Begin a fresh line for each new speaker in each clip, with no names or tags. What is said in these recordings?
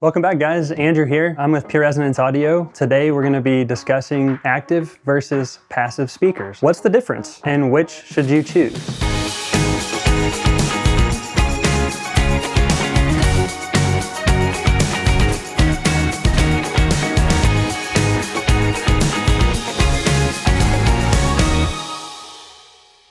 Welcome back, guys. Andrew here. I'm with Pure Resonance Audio. Today we're going to be discussing active versus passive speakers. What's the difference and which should you choose?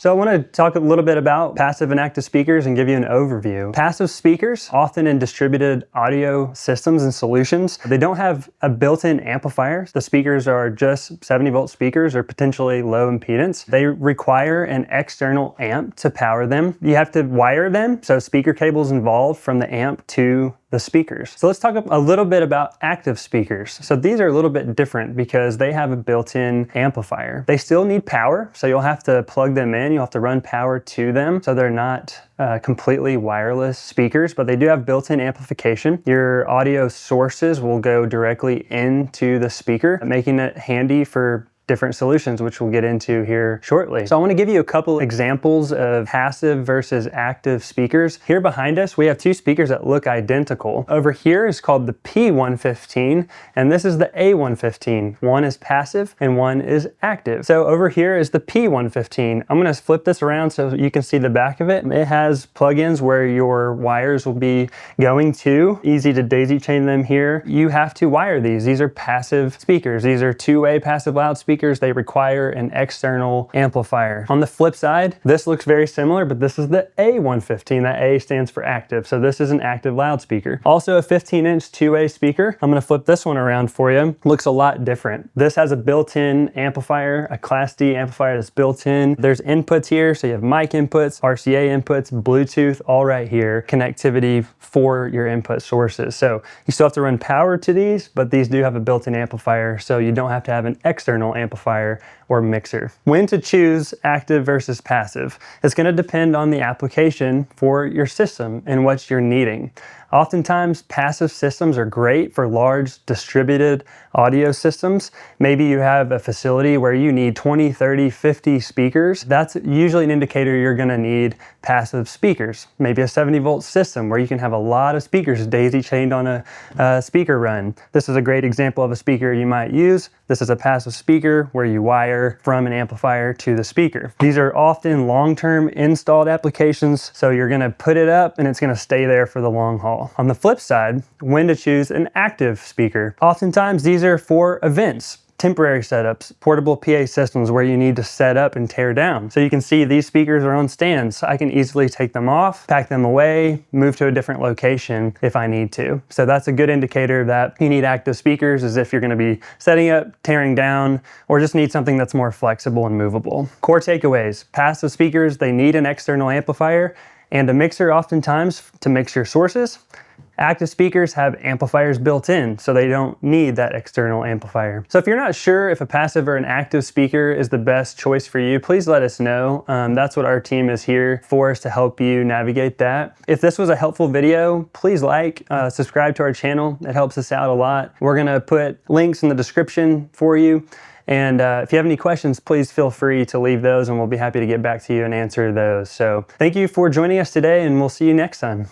So I want to talk a little bit about passive and active speakers and give you an overview. Passive speakers, often in distributed audio systems and solutions, they don't have a built-in amplifier. The speakers are just 70-volt speakers or potentially low impedance. They require an external amp to power them. You have to wire them, so speaker cables involved from the amp to the speakers. So let's talk a little bit about active speakers. So these are a little bit different because they have a built-in amplifier. They still need power, so you'll have to plug them in. You'll have to run power to them, so they're not completely wireless speakers, but they do have built-in amplification. Your audio sources will go directly into the speaker, making it handy for different solutions, which we'll get into here shortly. So I want to give you a couple examples of passive versus active speakers. Here behind us, we have two speakers that look identical. Over here is called the P115, and this is the A115. One is passive and one is active. So over here is the P115. I'm going to flip this around so you can see the back of it. It has plugins where your wires will be going to. Easy to daisy chain them here. You have to wire these. These are passive speakers. These are two-way passive loudspeakers. They require an external amplifier. On the flip side, this looks very similar, but this is the A115. That A stands for active, so this is an active loudspeaker. Also a 15-inch two-way speaker. I'm gonna flip this one around for you. Looks a lot different. This has a built-in amplifier, a Class D amplifier that's built in. There's inputs here, so you have mic inputs, RCA inputs, Bluetooth, all right here. Connectivity for your input sources. So you still have to run power to these, but these do have a built-in amplifier, so you don't have to have an external amplifier or mixer. When to choose active versus passive? It's going to depend on the application for your system and what you're needing. Oftentimes, passive systems are great for large distributed audio systems. Maybe you have a facility where you need 20, 30, 50 speakers. That's usually an indicator you're going to need passive speakers. Maybe a 70-volt system where you can have a lot of speakers daisy chained on a speaker run. This is a great example of a speaker you might use. This is a passive speaker where you wire from an amplifier to the speaker. These are often long-term installed applications, so you're going to put it up and it's going to stay there for the long haul. On the flip side, when to choose an active speaker. Oftentimes these are for events, temporary setups, portable PA systems where you need to set up and tear down. So you can see these speakers are on stands. I can easily take them off, pack them away, move to a different location if I need to. So that's a good indicator that you need active speakers, is if you're going to be setting up, tearing down, or just need something that's more flexible and movable. Core takeaways: passive speakers, they need an external amplifier and a mixer oftentimes to mix your sources. Active speakers have amplifiers built in, so they don't need that external amplifier. So if you're not sure if a passive or an active speaker is the best choice for you, please let us know. That's what our team is here for, is to help you navigate that. If this was a helpful video, please subscribe to our channel. It helps us out a lot. We're gonna put links in the description for you. And if you have any questions, please feel free to leave those and we'll be happy to get back to you and answer those. So thank you for joining us today, and we'll see you next time.